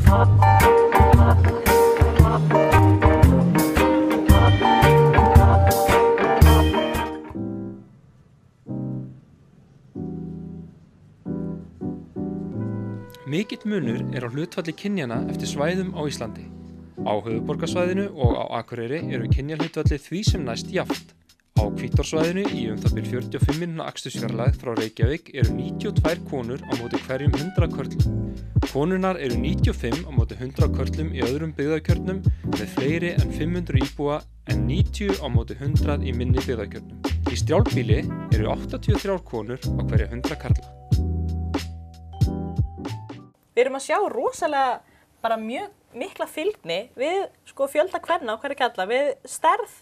Mikill munur á hlutfalli kynjanna eftir svæðum á Íslandi. Á höfuðborgarsvæðinu og á Akureyri eru kynjahlutfallið því sem næst jafnt. Á Hvítársvæðinu í það bil 45 mínútna akstursfjarlægð frá Reykjavík eru 92 konur á móti hverjum 100 körlum. Konurnar eru 95 á móti 100 körlum í öðrum byggðarkjörnum með fleiri en 500 íbúa en 90 á móti 100 í minni byggðarkjörnum. Í strjálbýli eru 83 konur á hverja 100 karla. Við erum að sjá rosalega bara mjög mikla fylgni við fjölda kvenna og hverju kalla við stærð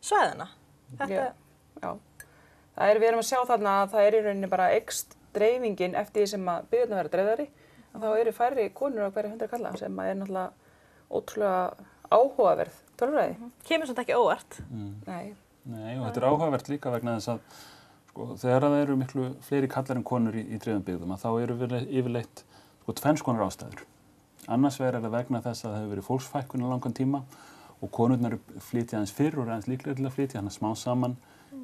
svæðanna. Já. Við erum að sjá þarna að það í rauninni bara eykst dreifingin eftir því sem að byggðirnar verða dreifðari. Þá eru færri konur á hverja 100 karla sem náttúrulega ótrúlega áhugaverð tölfræði. Kemur samt ekki óvart. Nei, og þetta áhugavert líka vegna þess að þegar það eru miklu fleiri kallar en konur í dreifðum byggðum þá eru yfirleitt tvenns konar ástæður. Annars vegar það vegna þess að það hefur verið fólksfækkun í langan tíma og konurnar flytja aðeins fyrr og aðeins líklega til að flytja, þannig að smá saman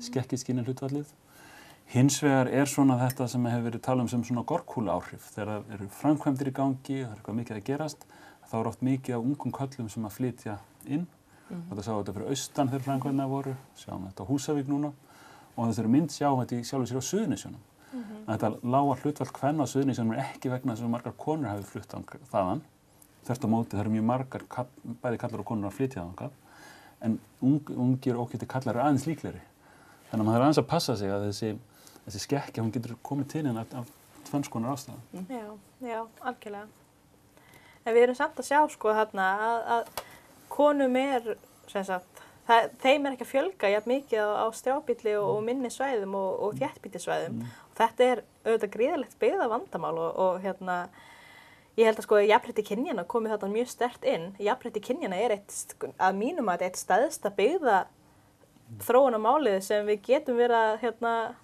skekkist kynjahlutfallið. Hins vegar svona þetta sem hefur verið talað sem svona gorkúla áhrif. Þegar það eru framkvæmdir í gangi, það eitthvað mikið að gerast, þá oft mikið af ungum köllum sem að flytja inn. Og það sá þetta fyrir austan þegar framkvæmdirnar voru, sjáum þetta á Húsavík núna og þessari mynd sjáum þetta í sjálfu sér á Suðurnesjunum. Þetta lága hlutfall kvenna á Suðurnesjunum ekki vegna þess að margar konur hafi flutt þaðan. Þvert á móti, það eru mjög margar bæði kallar og konur að flytja þangað. En ungir og ógiftir kallar aðeins líklegri. Þannig að maður aðeins að passa sig að þessi skekkja, hún getur komið til hérna af tvenns konar ástæðum. Já, algjörlega. En við erum samt að sjá þarna að konum þeim ekki að fjölga jafn mikið á strjálbýli og minni svæðum og þéttbýlissvæðum. Þetta auðvitað gríðarlegt byggðavandamál og ég held að jafnrétti kynjanna komið þarna mjög sterkt inn. Jafnrétti kynjanna að mínum að eitt stærsta byggðaþróunarmálið sem við getum verið að fjalla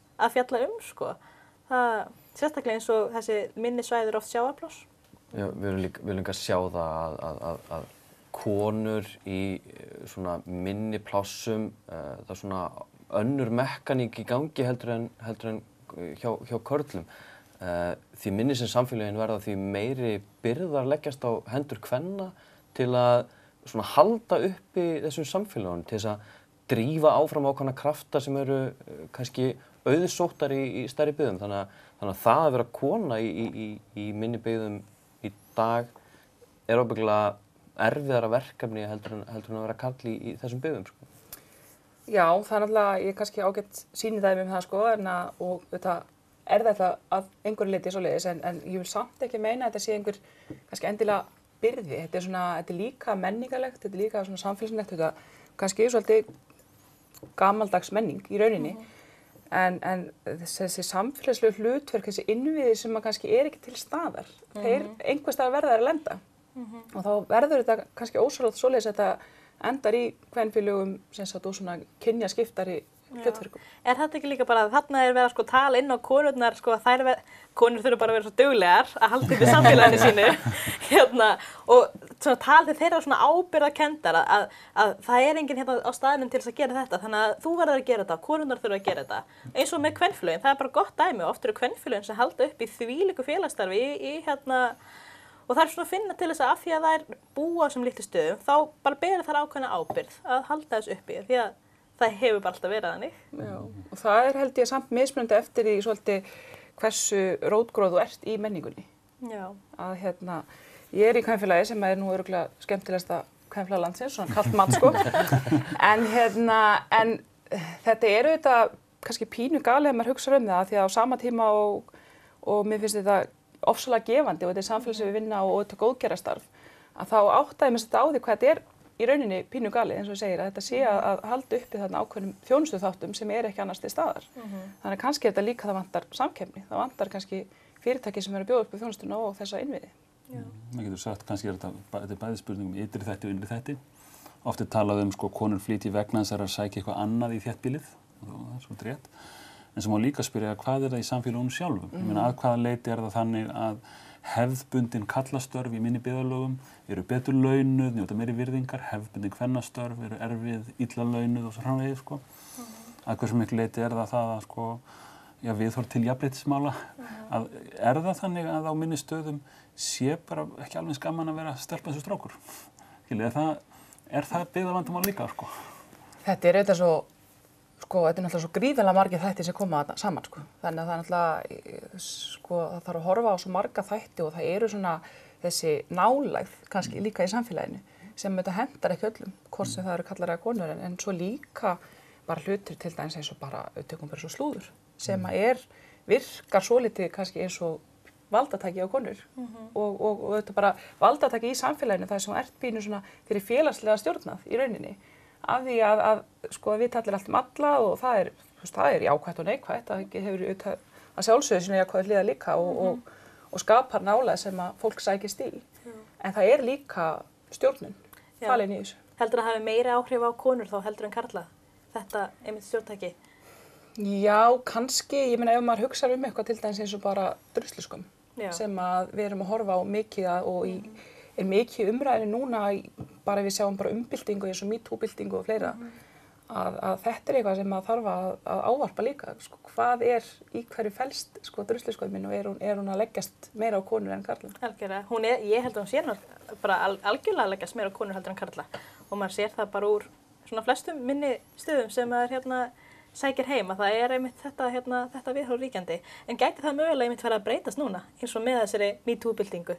Það sérstaklega eins og þessi minni svæði eru oft sjávarpláss. Já, við viljum líka sjá það að konur í svona minni plássum, það svona önnur mekaník í gangi heldur en hjá körlum. Því minni sem samfélögin verða því meiri byrðar leggjast á hendur kvenna til að svona halda uppi þessum samfélögum, til þess að drífa áfram ákveðna krafta sem eru kannski auðsóttar í stærri byggðum. Þannig að það að vera kona í minni byggðum í dag ábyggilega erfiðara verkefni heldur en að vera karl í þessum byggðum. Já, það náttúrulega, ég kannski ágætt sýni dæmi það og þetta þetta að einhverju leyti svoleiðis en ég vil samt ekki meina að þetta sé einhver kannski endilega byrði. Þetta er líka menningarlegt, þetta er líka svona samfélagslegt, þetta kannski svolítið gamaldags menning í rauninni. En þessi samfélagslegu hlutverk, þessi innviðir sem kannski ekki til staðar, þeir einhvers staðar verða að lenda. Og þá verður þetta kannski ósjálfrátt svoleiðis að þetta endar í kvenfélögum og svona kynjaskiptari hlutverkum. Er þetta ekki líka bara að þarna verið að tala inn á konurnar, konur þurfa bara að vera svo duglegar að halda upp í samfélaginu sínu og svona talið þeirra svona ábyrgðarkenndar að það enginn á staðnum til þess að gera þetta, þannig að þú verður að gera þetta, konurnar þurfa að gera þetta. Eins og með kvenfélögin, það bara gott dæmi, oft eru kvenfélögin sem halda upp í þvílíku félagsstarfi og það svona að finna til þess að af því að það búa á sem litlu stöðum, þá bara bera þær ákveðna ábyrgð að halda þess uppi, því að það hefur bara alltaf verið þannig. Já, og það held ég samt mismunandi eftir því svolítið hversu rótgróð þú ert í menningunni. Já. Að ég í kvenfélagi sem nú örugglega skemmtilegasta kvenfélag landsins, svona kalt mat en þetta þetta kannski pínu galið að maður hugsa það, því að á sama tíma og mér finnst þetta ofsalega gefandi og þetta samfélagslega vinna og þetta góðgerðarstarf, að þá áttaði mér þetta á því hvað þetta í rauninni pínu galið, eins og segir, að þetta sé að halda uppi þarna ákveðnum þjónustuþáttum sem ekki annars til staðar. Þannig kannski þetta líka það vantar samkeppni, það vantar kannski fyrirtæki sem eru að bjóða upp á þjónustuna og þessa innviði. Maður getur sagt, kannski þetta bæði spurning ytri þætti og innri þætti. Oft talað konur flytji vegna þess að sækja eitthvað annað í þéttbýlið, og það svo rétt. En sem má líka spyrja hvað það í samfélögunum sjálfum. Ég meina, að hvaða leyti það þannig að hefðbundin kallastörf í minni byggðarlögum eru betur launuð, njóta meiri virðingar, hefðbundin kvennastörf eru erfið, illa launuð og svo framvegis, sko. Að hversu miklu leyti það að, sko, viðhorf til jafnréttismála, að það þannig að á minni stöðum sé bara ekki alveg gaman að vera stelpa eins og strákur? Er það byggðarvandamál líka, sko? Þetta er auðvitað svo, sko, þetta er náttúrulega svo gríðarlega margir þættir sem koma saman, sko. Þannig að það er náttúrulega, sko, það þarf að horfa á svo marga þætti og það eru svona þessi nálægð kannski líka í samfélaginu sem þetta hendar ekki öllum, hvort sem það eru kallar eða konur, en svo líka bara hlutir til dæmis eins og bara tökum bara svo slúður sem að virkar svolítið kannski eins og valdatæki á konur og þetta bara valdatæki í samfélaginu það sem ert pínu svona fyrir félagslega stjórnað í rauninni af því að sko við tallir allt alla og það er jákvætt og neikvætt það hefur að sjálfsögðu sína jákvætt hliðar líka og skapar nálægð sem að fólk sækist í en það er líka stjórnun falin í þessu. Heldur að hafi meiri áhrif á konur þá heldur en karla þetta einmitt stjórntæki? Já, kannski, ég meina ef maður hugsa eitthvað til dæmis eins og bara drusluskömm sem að við erum að horfa á mikið og er mikið umræðinu núna bara við sjáum bara umbyltingu eins og MeToo-byltingu og fleira að þetta er eitthvað sem maður þarf að ávarpa líka sko, hvað í hverju felst sko drusluskömmin og er hún að leggjast meira á konur en karla? Algjörlega, ég held að hún sé bara algjörlega að leggjast meira á konur heldur en karla og maður sér það bara úr svona flestum minni stöðum sem maður sækir heim að það er einmitt þetta viðhorf ríkjandi. En gæti það mögulega einmitt fara að breytast núna eins og með þessari MeToo-byltingu?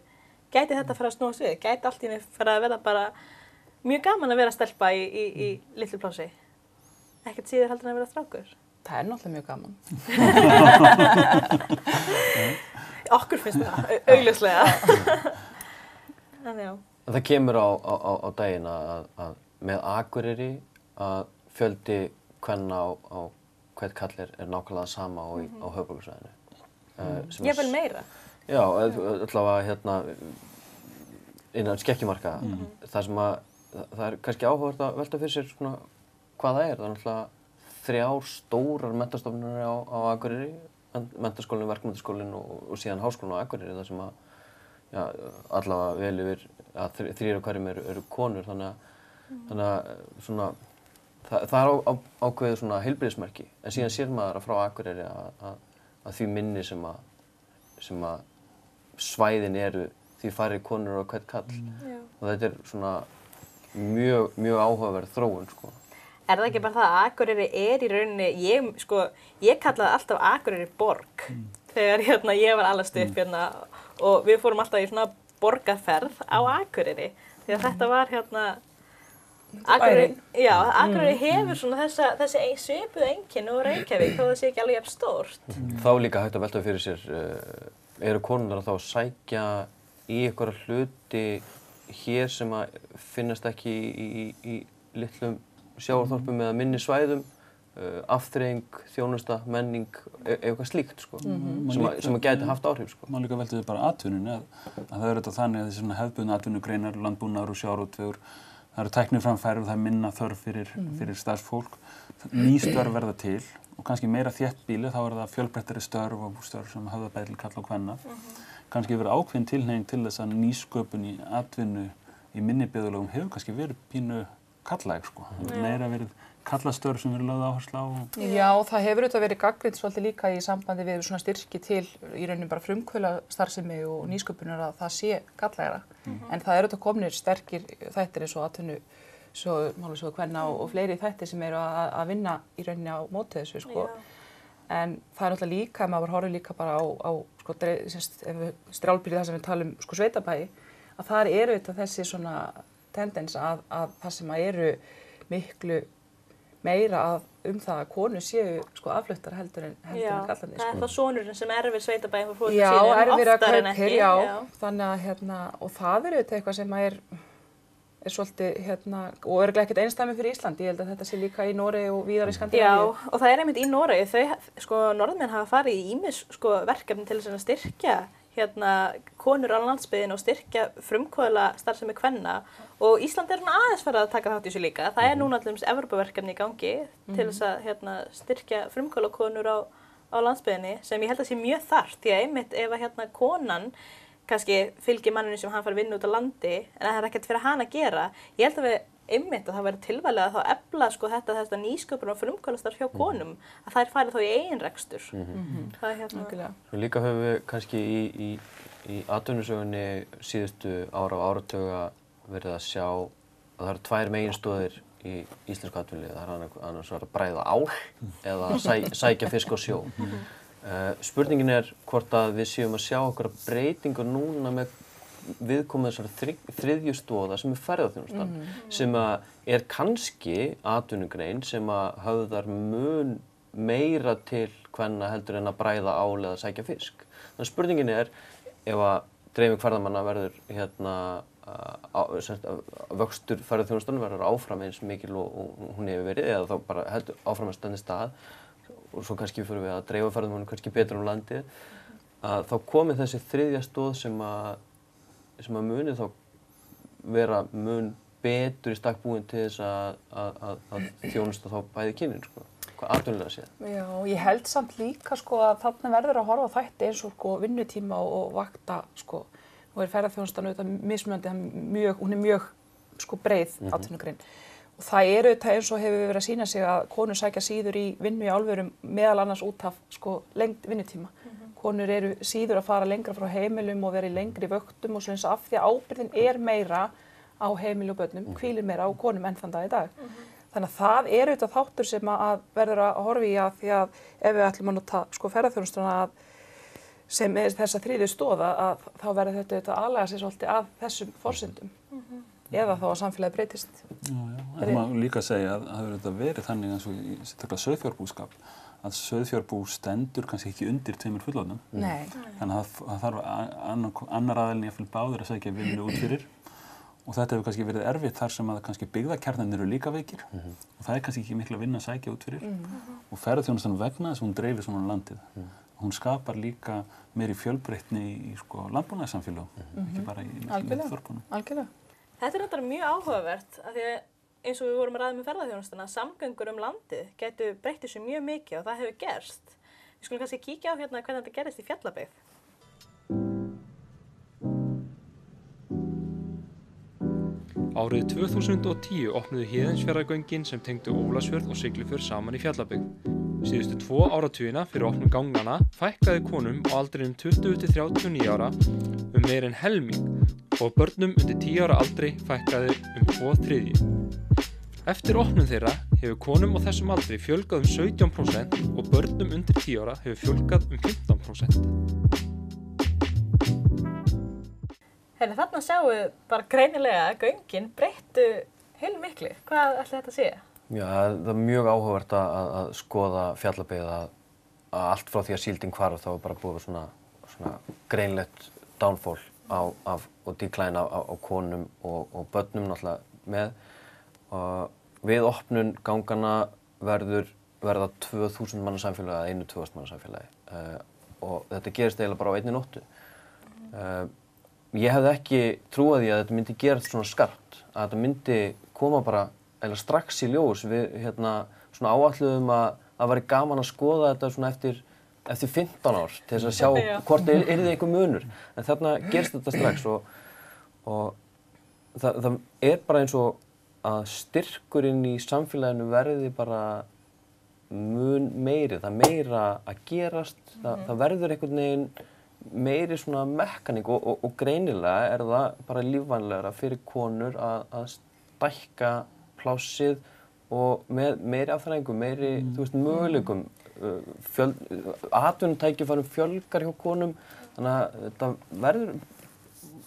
Gæti þetta fara að snúast við? Gæti allt í einu fara að vera bara mjög gaman að vera stelpa í litlu plássi? Ekkert síður heldur en að vera strákur? Það er náttúrulega mjög gaman. Okkur finnst það, augljóslega. En já. Það kemur á daginn að með Akureyri að fjöldi kvenna á hvern kall er nákvæmlega sama á höfuðborgarsvæðinu. Jafnvel meira? Já, allavega innan skekkjumarka. Það er kannski áhugavert að velta fyrir sér svona hvað það er. Það er náttúrulega 3 stórar menntastofnanir á Akureyri, menntaskólinn, verkmenntaskólinn og síðan háskólinn á Akureyri þar sem að allavega vel yfir að 3 af hverjum eru konur þannig að svona það er ákveðið svona heilbrigðismerki en síðan sér maður frá Akureyri að því minni sem að svæðin eru því færri konur á hvern kall og þetta er svona mjög áhugaverð þróun sko. Er það ekki bara það að Akureyri í rauninni, ég kallaði alltaf Akureyri borg þegar ég var alast upp og við fórum alltaf í svona borgarferð á Akureyri því að þetta var Akureyri hefur svona þessi svipuðu einkenni og Reykjavík þó það sé ekki alveg jafn stórt. Þá er líka hægt að velta fyrir sér, eru konurnar þá að sækja í einhverja hluti hér sem að finnast ekki í litlum sjávarþorpum eða minni svæðum, afþreying, þjónusta, menning, eitthvað slíkt sko, sem að gæti haft áhrif sko. Má líka velta við bara atvinnunni að það er þetta þannig að þessi svona hefðbundnu atvinnugreinar, landbúnaður og sjávarútvegur, það eru tækniframfæri og það er minna þörf fyrir starfsfólk. Ný störf verða til og kannski meira þéttbýli, þá er það fjölbreyttari störf og störf sem höfða bæði til karla og kvenna. Kannski verið ákveðin tilhneiging til þess að nýsköpun í atvinnu í minni byggðarlögum hefur kannski verið pínu karllæg sko. Meira verið kallastörf sem verið lögð áherslu á. Já, það hefur auðvitað verið gagnrýnt svolítið líka í sambandi við svona styrki til í rauninni bara frumkvöðlastarfsemi og nýsköpunar að það sé karllægra. En það eru auðvitað komnir sterkir þættir eins og atvinnu, málasjóðu kvenna og fleiri þættir sem eru að vinna í rauninni á móti þessu sko. En það er náttúrulega líka, maður horfir líka bara á sko, ef við strjálbýrið það sem við talum sko sveitabæi, að þar eru auðvitað þessi svona tendens að það sem eru miklu meira það að konur séu sko afluttar heldur en karlarnir. Það er þá sonurinn sem erfir sveitabæinn frá fólki sínum oftar en ekki. Já, þannig að og það er auðvitað eitthvað sem er svolítið og örugglega ekkert einsdæmi fyrir Ísland. Ég held að þetta sé líka í Noregi og víðar í Skandinavíu. Já, og það er einmitt í Noregi. Norðmenn hafa farið í ýmis verkefni til þess að styrkja konur á landsbyggðinni og styrkja frumkvöðlastarfsemi kvenna og Ísland er svona aðeins farið að taka þátt í þessu líka. Það er núna allum Evrópuverkefni í gangi til þess að styrkja frumkvöðlakonur á landsbyggðinni sem ég held að sé mjög þarft því að einmitt ef að konan kannski fylgir manninu sem hann fær vinnu út á landi, en það ekkert fyrir hann að gera. Ég held að við einmitt að það væri tilvæglega að þá efla sko þetta nýsköpun og frumkvöðlastarf hjá konum, að þær færi þá í eigin rekstur. Það hérna. Svo líka höfum við kannski í atvinnusögunni síðustu ára og áratuga verið að sjá að það eru tvær meginstoðir í íslensku atvinnulífi. Það er annars að bræða ál eða sækja fisk á sjó. Spurningin er hvort að við séum að sjá okkur breytingu núna með viðkomið þessar þriðju stoða sem ferðaþjónustan, sem að kannski atvinnugrein sem að höfðar mun meira til kvenna heldur en að bræða ál eða sækja fisk. Þannig spurningin er ef að dreifing ferðamanna verður vöxtur ferðaþjónustan verður áfram eins mikil og hún hefur verið, eða þá bara heldur áfram að standa stað, og svo kannski fyrir við að dreifa ferðamönnum kannski betur landið, að þá komið þessi þriðja stoð sem að muni þá vera mun betur í stakk búin til þess að þjónusta þá bæði kynin, sko. Hvað atvinnulega séð? Já, ég held samt líka sko að þarna verður að horfa á þætti eins og sko vinnutíma og vakta sko. Nú ferðaþjónustan auðvitað mismunandi, hún er mjög sko breið atvinnugrein. Og það auðvitað eins og hefur verið að sýna sig að konur sækja síður í vinnu í álverum meðal annars út af sko lengd vinnutíma. Konur eru síður að fara lengra frá heimilum og vera í lengri vöktum og svo eins af því að ábyrgðin meira á heimili og börnum, hvílir meira á konum enn þann dag í dag. Þannig að það auðvitað þáttur sem að verður að horfa í að því að ef við ætlum að nota sko ferðaþjónustuna sem þessa þriðju stoða að þá verður þetta aðlaga sér svolítið að þessum forsendum. Eða þá að samfélagið breytist. Já. En það má líka segja að það hefur þetta verið þannig eins og í sauðfjárbúskap, að sauðfjárbú stendur kannski ekki undir tveimur fullorðnum. Nei. Þannig að það þarf annar aðilinn jafnvel báðir að sækja vinnu út fyrir. Og þetta hefur kannski verið erfitt þar sem að kannski byggðakjarnarnir eru líka veikir. Og það er kannski ekki mikla vinna að sækja út fyrir. Og ferðaþjónustan vegna þess að hún dreifir svona landið. Hún skapar líka meiri fjölbreytni í sko landbúnaðarsamfélögum, ekki bara í þorpunum. Algjörlega. Þetta er náttúrulega mjög áhugavert af því að eins og við vorum að ræða með ferðaþjónustuna, samgöngur landið gætu breytt þessu mjög mikið og það hefur gerst. Við skulum kannski kíkja á hérna hvernig þetta gerist í Fjallabyggð. Árið 2010 opnuðu Héðinsfjarðargöngin sem tengdu Ólafsfjörð og Siglufjörð saman í Fjallabyggð. Síðustu 2 áratugina fyrir opnun ganganna fækkaði konum á aldrinum 20–39 ára meir en helming og börnum undir 10 ára aldri fækkaði 2/3. Eftir opnun þeirra hefur konum á þessum aldri fjölgað 17% og börnum undir 10 ára hefur fjölgað 15%. Þarna sjáum við bara greinilega að göngin breyttu heilmiklu. Hvað ætli þetta að segja? Já, það er mjög áhugavert að skoða Fjallabyggð að allt frá því að síldin hvarf þá er bara búið svona greinlegt downfall og decline á konum og börnum náttúrulega með. Við opnun ganganna verða 2000 manna samfélagi eða 2000 manna samfélagi og þetta gerist eiginlega bara á einni nóttu. Ég hefði ekki trúað því að þetta myndi gerast svona skarpt, að þetta myndi koma bara eiginlega strax í ljós. Við svona áætluðum að það væri gaman að skoða þetta svona eftir 15 ár til þess að sjá hvort yrði einhver munur. En þarna gerist þetta strax og það er bara eins og að styrkurinn í samfélaginu verði bara mun meiri. Það er meira að gerast, það verður einhvern veginn meiri svona mekaník og greinilega er það bara lífvænlegra fyrir konur að stækka plássið og með meiri afþreyingu, meiri möguleikum, atvinnutækifærum fjölgar hjá konum, þannig að þetta verður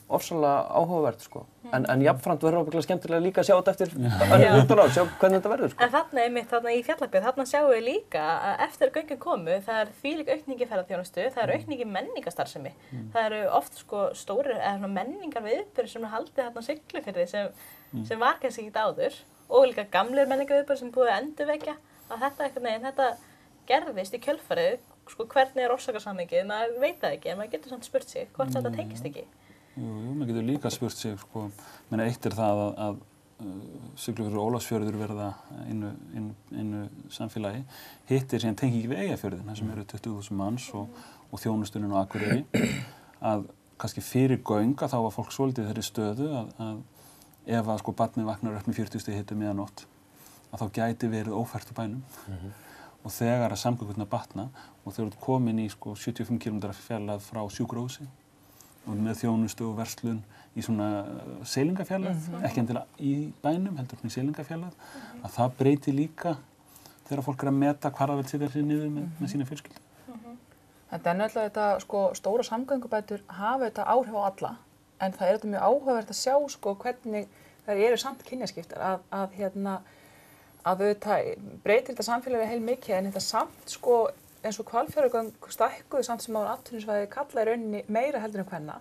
ofsalega áhugavert sko. En jafnframt verður ábyggilega skemmtilega líka að sjá þetta eftir önnur 15 ár, sjá hvernig þetta verður sko. En þarna í Fjallabyggð, þarna sjáum við líka að eftir að göngin komu, það er þvílík aukning í ferðaþjónustu, það er aukning í menningarstarfsemi. Það eru oft sko stórir menningarviðburðir sem er haldið þarna á Siglufirði sem var kannski ekkert áður og líka gamlir menningarviðburðir sem búið að endurvekja að þetta gerðist í kjölfarið, sko hvernig er orsakasamhengið, maður veit það ekki en maður getur samt spurt sig hvort þetta tengist ekki. Jú, maður getur líka spurt sig, sko, eitt er það að Siglufjörður og Ólafsfjörður verða einu samfélagi. Hitt er síðan tenging við Eyjafjörðinn, þar sem eru 20.000 manns og þjónustuninn á Akureyri. Að kannski fyrir gönga þá var fólk svolítið þeirri stöðu að ef að sko barnið vaknar upp með 40 stig hita miðanótt að þá gæti verið ófært á bænum og þegar að samgöngurnar batna og þegar þú ert komin í sko 75 km fjarlægð frá sjúkrahúsi og með þjónustu og verslun í svona seilingafjarlægð, ekki endilega í bænum, heldur í seilingafjarlægð, að það breyti líka þegar fólk að meta hvar það vil setja sig niður með sína fjölskyldu. Þetta náttúrulega þetta sko stóra samgöngubætur hafa þetta áhrif á alla, en það þetta mjög áhugavert að sjá sko hvernig það eru samt kynjaskiptar að auðvitað breytir þetta samfélagið heil mikið en þetta samt sko eins og Hvalfjarðargöng stækkuðu samt sem áður atvinnusvæði kalla í rauninni meira heldur en kvenna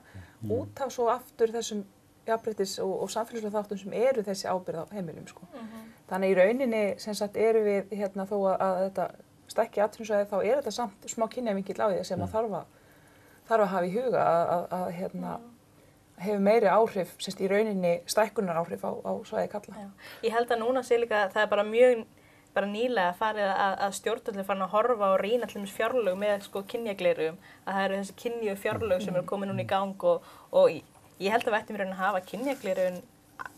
út af svo aftur þessum jafnréttis og samfélagslega þáttum sem eru þessi ábyrgð á heimilum sko. Þannig í rauninni sem sagt eru við þó að þetta stækki atvinnusvæði þá þetta samt smá kynjavingill á því sem að þarf að hafa í huga að hefur meiri áhrif semst í rauninni stækkunar áhrif á svæði kalla. Já. Ég held að núna sé líka það bara mjög nýlega farið að stjórnvöld farin að horfa og rýna til dæmis fjárlög með sko kynjaglerugum, að það eru þessi kynju fjárlög sem eru komin núna í gang og ég held að við ættum í rauninni að hafa kynjaglerugun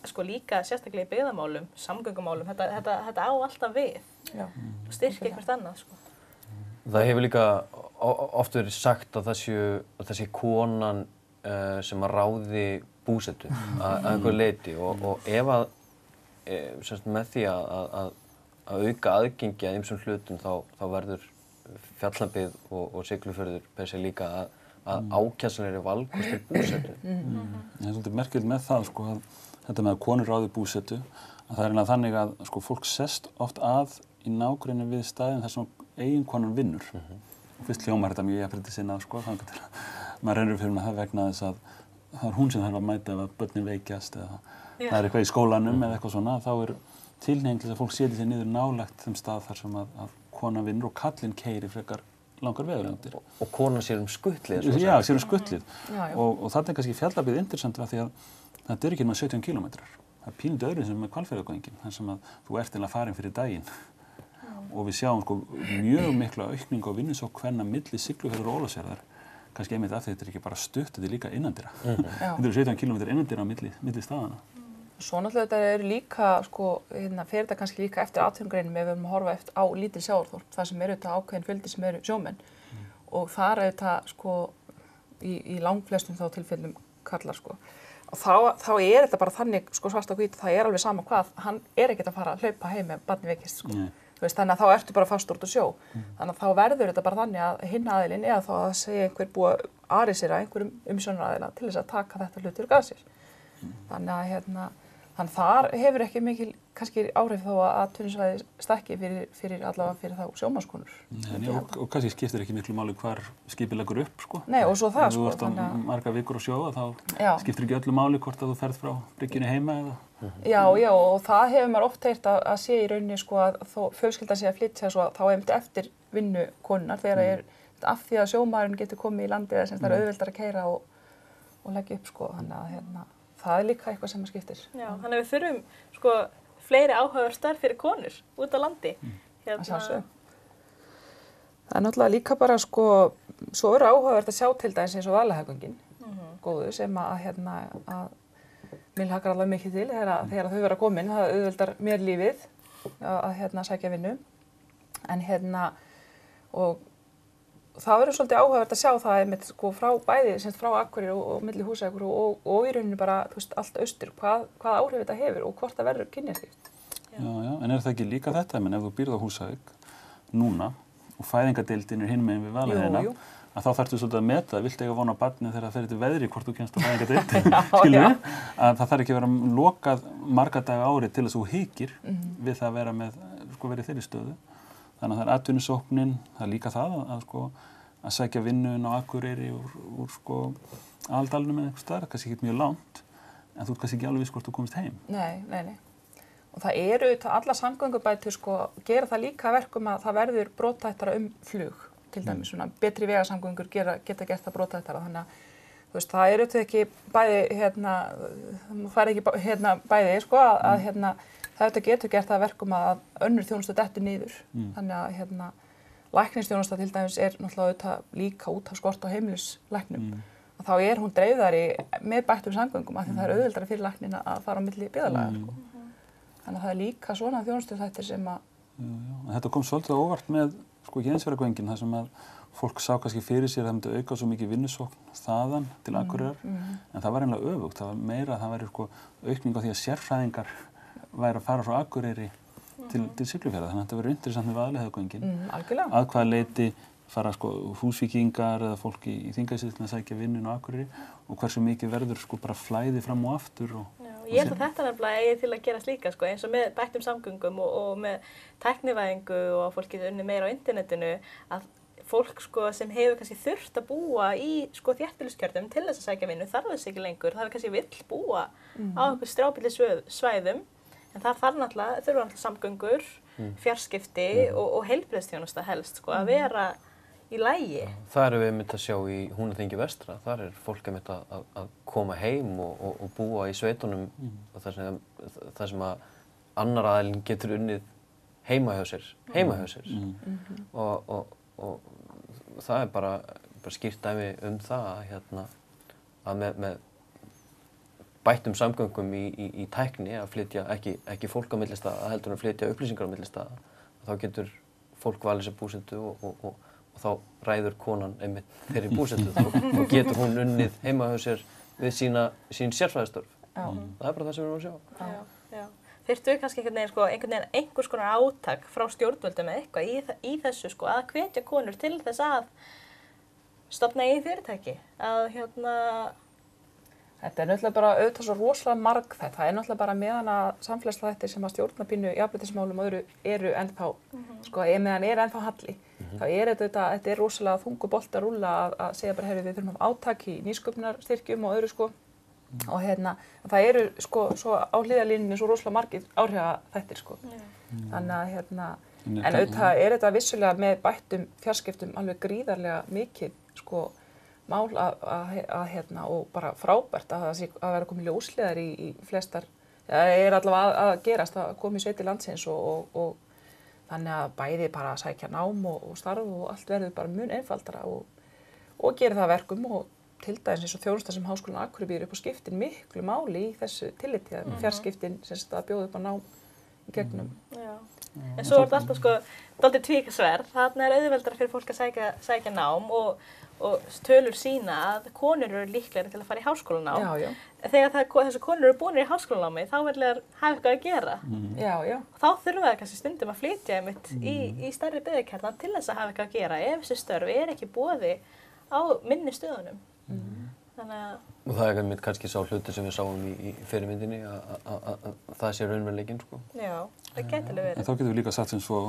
sko líka sérstaklega í byggðamálum, samgöngumálum, þetta á alltaf við og styrkja eitthvað annað sko. Það hefur líka oft verið sagt að það sé konan sem að ráði búsetu að einhverju leyti og ef að semst með því að auka aðgengi að ýmsum hlutum þá verður Fjallabyggð og Siglufjörður per se líka að ákjósanlegri valkostir búsetu. Það er svolítið merkilegt með það sko að þetta með að konur ráði búsetu að það er eiginlega þannig að sko fólk sest oft að í nágrenni við staðinn þar sem eiginkonan vinnur. Og fyrst hljómar þetta mjög jafnréttissinna sko þannig að maður reynir fyrir það vegna þess að það er hún sem þarf að mæta ef að börnin veikjast eða það er eitthvað í skólanum eða eitthvað svona þá er tilhneiging til að fólk setji sig niður nálægt þeim stað þar sem að kona vinnur og kallinn keyrir frekar langar vegalengdir. Og konan sér skuttlið. Já, sér skuttlið. Og það kannski Fjallabyggð interessant af því að þetta er ekki með 17 kilometrar. Það er pínulítið öðru sem með Hvalfjarðargöngin, þar sem að þú ert eiginlega farin fyrir daginn. Og við sjáum sko mjög mikla aukningu á vinnusókn kvenna milli Siglufjarðar og Ólafsfjarðar. Kannski einmitt af því þetta er ekki bara stutt, þetta er líka innandyra. Þetta eru 17 kilometrar innandyra á milli staðana. Svo náttúrulega þetta eru líka, sko, fer þetta kannski líka eftir atvinnugreinum ef við erum að horfa eftir á lítil sjávarþorp, þar sem eru þetta ákveðin fjöldi sem eru sjómenn. Og þar þetta, sko, í langflestum þá tilfellum kallar, sko. Og þá þetta bara þannig, sko, svart á hvítu, það alveg sama hvað, hann ekkert að fara að hlaupa heim með barnið veikist, sko. Þannig að þá ertu bara fastur út á sjó. Þannig að þá verður þetta bara þannig að hinn aðilinn eða þá að segja einhver búið að aðrisera einhverjum umsjónaraðila til þess að taka þetta hlutur að sér. Þannig að þar hefur ekki mikil kannski áhrif þó að atvinnusvæði stækki fyrir allavega fyrir þá sjómannskonur. Og kannski skiptir ekki miklu máli hvar skipið leggur upp, sko. Nei, og svo það, sko. Ef þú ert á margar vikur á sjó, þá skiptir ekki öllu máli hvort að þú ferð frá bryggjunni heima eða. Já, og það hefur maður oft heyrt að sé í rauninni, sko, að þó fjölskyldan sé að flytja svo þá einmitt eftir vinnu konunnar þegar af því að sjómaðurinn getur komið í landið eða sem það auðveldara að keyra og leggja upp, sko. Þannig að það líka eitthvað sem skiptir. Já, þannig að við þurfum sko fleiri áhugaverð störf fyrir konur út á landi. Það er náttúrulega líka bara sko, svo eru áhugavert að sjá til dæmis eins og Vaðlaheiðargöngin, góðu, sem að mér hlakkar alveg mikið til þegar þau vera komin, það auðveldar mér lífið að sækja vinnu. En og það verður svolítið áhugavert að sjá það einmitt sko frá bæði, semst frá Akureyri og milli Húsavíkur og í rauninni bara, þú veist, allt austur, hvað áhrif þetta hefur og hvort það verður kynjaskipt. Já, en það ekki líka þetta, menn ef þú býrð á Húsavík núna og fæðingardeildin hinum megin við Vaðlaheiðina, að þá þarftu svolítið að meta, viltu eiga von á barni þegar það fer til veðri hvort þú kemst á fæðingardeildin, skilurðu? Að það þarf ekki að vera lokað marga daga á ári til þess að þú hikir við það að vera með, sko, verið þeirri stöðu. Þannig að það er atvinnusóknin, það er líka það að sækja vinnun á Akureyri úr sko Aðaldalnum eða einhvers staðar, kannski ekki mjög langt, en þú ert kannski ekki alveg viss hvort þú komist heim. Nei. Og það eru allar samgöngubætur sko gera það líka verkum að það verður brothættara flug, til dæmis svona betri vegasamgöngur geta gert það brothættara, þannig að þú veist, það eru þetta ekki bæði það fær ekki bæði sko að þetta getur gert það verkum að önnur þjónusta dettur niður. Þannig að læknisþjónusta til dæmis náttúrulega líka út af skort á heimilislæknum. og þá er hún dreifðari með bættum samgöngum af því það er auðveldara fyrir læknin að fara á milli byggðarlaga sko. Þannig að það er líka svona þjónustuþættir sem að Þetta kom svolítið á óvart með sko Héðinsfjarðargöngin þar sem að fólk sá kannski fyrir sér að það myndi auka svo mikið vinnusókn þaðan til Akureyrar en það var einlega öfugt, það var meira að það væri sko aukning á því að sérfræðingar væri að fara frá Akureyri til Siglufjarðar, þannig að þetta verður interessant með Vaðlaheiðargöngin. Algjörlega. Að hvaða leyti fara sko Húsvíkingar eða fólk í Þingeyjarsýslu að sækja vinnun á Akureyri og hversu mikið verður sko bara flæði fram og aftur og Ég held að þetta nefnilega eigi til að gerast líka sko, eins og með bættum samgöngum og með tæknivæðingu og að fólk getur unnið meira á internetinu að fólk sko, sem hefur kannski þurft að búa í sko, þéttbýliskjördum til þess að sækja vinnu þarf þess ekki lengur, það er kannski vill búa á einhver strjálbýli svæðum en þar þurfa náttúrulega samgöngur, fjarskipti og heilbrigðisþjónusta helst sko, að vera í lagi. Það erum við einmitt að sjá í Húnaþingi vestra. Þar er fólk einmitt að koma heim og búa í sveitunum þar sem að annar aðilinn getur unnið heima hjá sér. Og það er bara skýrt dæmi það að með bættum samgöngum í tækni að flytja ekki fólk á milli staða heldur en að flytja upplýsingar á milli staða. Þá getur fólk valið sér búsetu og þá ræður konan einmitt þeirri búsetu og getur hún unnið heima hjá sér við sín sérfræðistörf. Það er bara það sem við erum að sjá. Já. Þyrftu kannski einhvers konar átak frá stjórnvöldum eða eitthvað í þessu sko, að hvetja konur til þess að stofna eigin fyrirtæki. Þetta er náttúrulega bara auðvitað svo rosalega margþætt. Það er náttúrulega bara meðan að samfélagsþættir sem að stjórna pínu jafnréttismálum og öðru eru ennþá, sko, meðan er ennþá halli. Þá er þetta er rosalega þungur bolti að rúlla að segja bara, við þurfum að átak í nýsköpunarstyrkjum og öðru, sko. Og það eru, sko, svo á hliðarlínunni svo rosalega margir áhrifaþættir, sko. Þannig að, en auðvitað er þetta vissulega með bættum fjarskiptum alveg gríðarlega mikið, sko, mál og bara frábært að vera komið ljóslegar í flestar, er allavega að gerast að koma í sveiti landsins og þannig að bæði bara að sækja nám og starf og allt verður bara mun einfaldara og gera það verkum og til dæmis eins og þjónusta sem Háskólinn á Akureyri býður upp á skiptir miklu máli í þessu tilliti að fjarskiptin sem að bjóða upp á nám í gegnum. Já. En svo er þetta alltaf sko dálítið tvíkasverð, þarna er auðveldara fyrir fólk að sækja nám og tölur sína að konur eru líklegri til að fara í háskólanám. Já. Þegar þessu konur eru búinir í háskólanámi, þá verður hafa eitthvað að gera. Já. Þá þurfa það kannski stundum að flytja einmitt í stærri byggðakjarna til þess að hafa eitthvað að gera ef þessi störf er ekki boði á minni stöðunum. Og það er einmitt kannski sá hluti sem við sáum í fyrirmyndinni að það sé raunveruleikinn, sko. Já, það gæti alveg verið. En þá getum við líka sagt sem svo,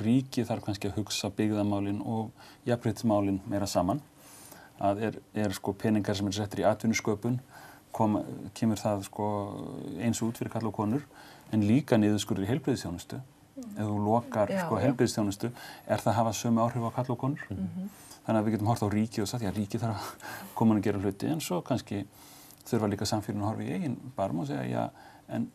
ríkið þarf kannski að hugsa byggðamálin og jafnréttismálin meira saman. Að er sko peningar sem settir í atvinnusköpun, kemur það sko eins út fyrir karla og konur, en líka niðurskurður í heilbrigðisþjónustu. Ef þú lokar sko heilbrigðisþjónustu, er það að hafa sömu áhrif á karla og konur. Þannig að við getum hort á ríkið og sagt, já, ríkið þarf að koma að gera hluti, en svo kannski þurfa líka samfélagin að horfa í eigin barm og segja, já, en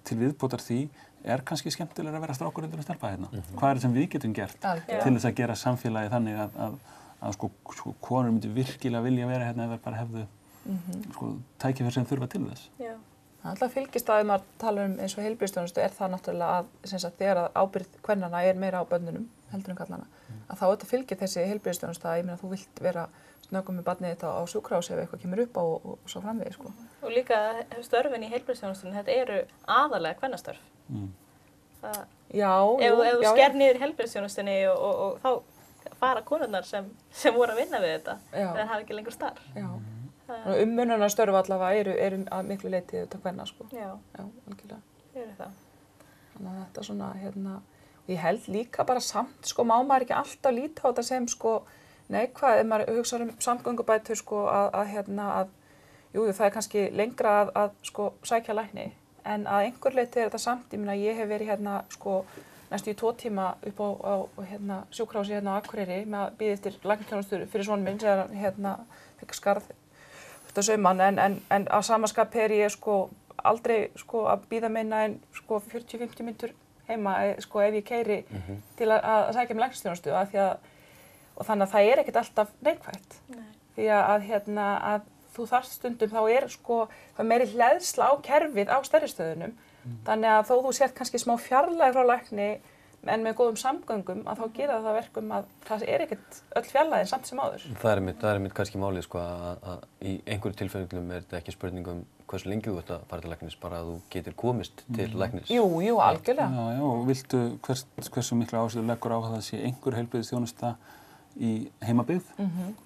til viðbótar því er kannski skemmtilega að vera strákur heldur en stelpa hérna. Hvað er sem við getum gert til þess að gera samfélagi þannig að sko konur myndi virkilega vilja vera hérna ef þær bara hefðu sko tækifæri sem þurfa til þess. Já. Alltaf fylgistaðum að tala eins og heilbrigðisþjónustu það náttúrulega að þegar ábyrgð kvennanna er meira á börnunum heldur en karlana, að þá þetta fylgir þessi heilbrigðisþjónusta að ég meina þú vilt vera snöggum með barnið þetta á sjúkrahúsi ef eitthvað kemur upp á og svo framvegis, sko. Og líka störfin í heilbrigðisþjónustunni, þetta eru aðalega kvennastörf. Já. Ef þú sker niður heilbrigðisþjónustunni og þá fara konurnar sem voru að vinna við þetta, þegar hafa ekki lengur starf. Já. Umönnunarstörf allavega eru að miklu leyti þetta kvenna, sko. Já, algjörlega. Eru það. Þannig að þetta svona, og ég held líka bara samt, sko, má maður ekki alltaf líta á þetta sem, sko, neikvæð, ef maður hugsa samgöngubætur, sko, jú, það er kannski lengra að sko, sækja lækni, en að einhver leyti er þetta samt, ég hef verið sko, næstu í 2 tíma upp á sjúkrahúsi á Akureyri með að bíða eftir læknisþjónustu fyrir son minn sem fikk skarð þetta sauman, en á sama skap er ég sko aldrei sko að bíða minna en sko 40-50 mínútur heima sko ef ég keyri til að sækja með læknisþjónustu og þannig að það er ekkert alltaf neikvætt. því að þú þarft stundum, þá sko, það meiri hleðsla á kerfið á stærri stöðunum. Þannig að þó þú sért kannski smá fjarlægð frá lækni en með góðum samgöngum að þá gera það verkum að það ekkert öll fjarlægðin samt sem áður. Það er mitt kannski málið sko að í einhverju tilfellum þetta ekki spurning hversu lengi þú ert að fara til læknis, bara að þú getur komist til læknis. Jú, algjörlega. Já, og viltu hversu mikla áherslu leggur á að það sé einhver heilbrigðisþjónusta í heimabyggð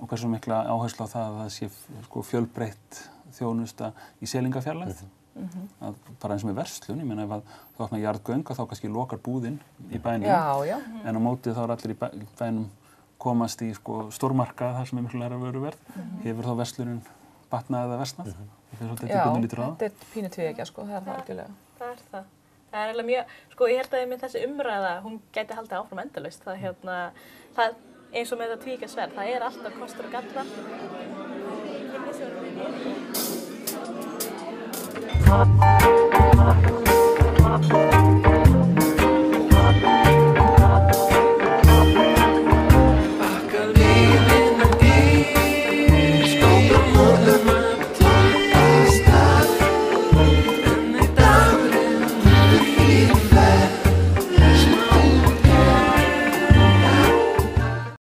og hversu mikla áherslu á það að það sé sko fjölbreytt þjónusta í selingafjarlægð. Að bara eins og með verslun, ég meina ef að þú opnar jarðgöng þá kannski lokar búðin í bænum. Já. En á móti þá allir í bænum komast í sko stórmarkað þar sem miklu lægra vöruverð. Hefur þá verslunin batnað eða versnað? Þetta pínu tvíegja sko, það það algjörlega. Það það. Það eiginlega mjög, sko ég held að með þessi umræða, hún gæti haldið áfram endalaust. Það eins og með þetta tvíegja sverð, það alltaf kostur og gallar.